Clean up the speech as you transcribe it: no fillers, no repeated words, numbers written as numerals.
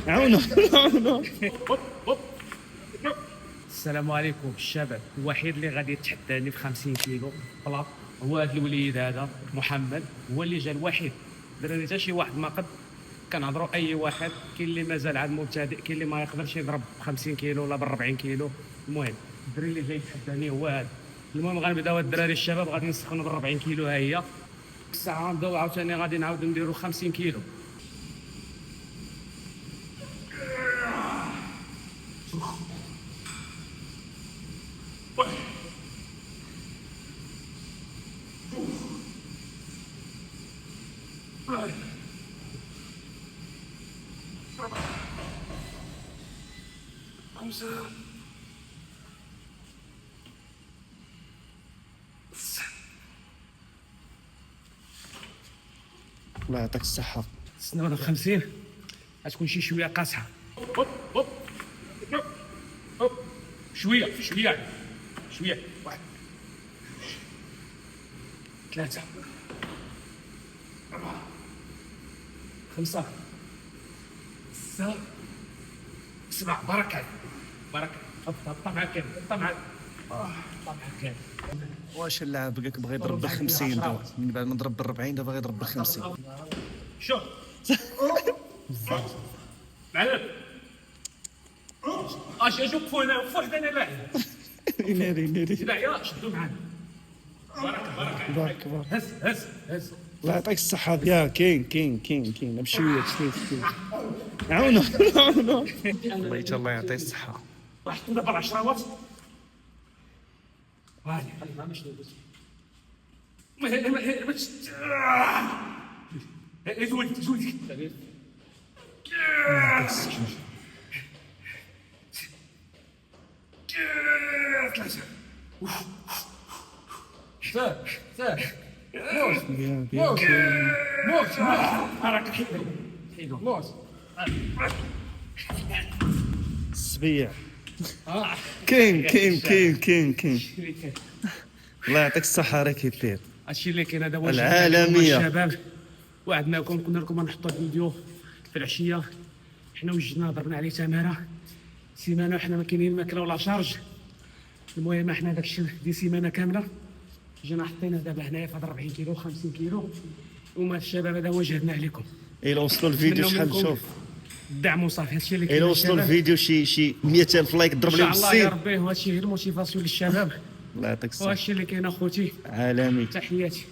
عاونوا عاونوا. السلام عليكم الشباب. الوحيد اللي غادي يتحداني في 50 كيلو بلا هو هذا الوليد هذا محمد، هو اللي جا الوحيد. دراري حتى شي واحد ما قد كنهضروا اي واحد، كاين اللي مازال عاد مبتدئ، كاين اللي ما يقدرش يضرب ب 50 كيلو ولا ب 40 كيلو. المهم الدري اللي جاي يتحداني هو هذا. المهم غنبداو الدراري الشباب غادي نسخنوا ب 40 كيلو، ها هي الساعه غنبداو عاوتاني غادي نعاودو نديرو 50 كيلو. خمسة الله يعطيك الصحة. استناونا 50 غتكون شي شويه قاصحه. هوب هوب هوب هوب، شويه شويه شويه. واحد ثلاثة أربعة خمسة ستة سبعة. بركة بركة. طب معاك كامل، طب معاك كامل. واش اللاعب بقاك بغى يضرب ب 50 دابا، من بعد ما ضرب ب 40 دابا غيضرب ب 50. شوف معلم اش وقفوا هنا، وقفوا حدانا لاعب. ناري ناري. لا يا شدوا معانا. بركة بركة. بارك بارك. هز هز هز. الله يعطيك الصحة. يا كاين بشوية شوية. عاونوا عاونوا. الله يعطيه الصحة. راح تدبر 10 واط. هاني ما مش نوبس. زولك ثلاثة ساه موت موت موت حركة حيدو موت السبيع. كاين. الله يعطيك الصحة. راك كيدير هادشي اللي كاين هذا هو العالمية. الشباب. وعدناكم قلنا لكم غنحطوا الفيديو في العشيه. حنا وجدنا ضربنا عليه تماره سيمانه، وحنا ما كاينين ماكله ولا شارج. المهم حنا داكشي دي سيمانه كامله جينا حطينا دابا هنايا في هاد 40 كيلو 50 كيلو. وما الشباب هذا هو جهدنا عليكم. إلا وصلوا الفيديو شحال شوف، الدعم وصافي. هادشي اللي كاين إلا وصلوا الفيديو شي 100,000 لايك ضرب ان لهم شاء الله يا بالسين. ربي. وهادشي هي الموتيفاسيون للشباب. الله يعطيك الصحة. وهادشي اللي كاين اخوتي. عالمي. تحياتي.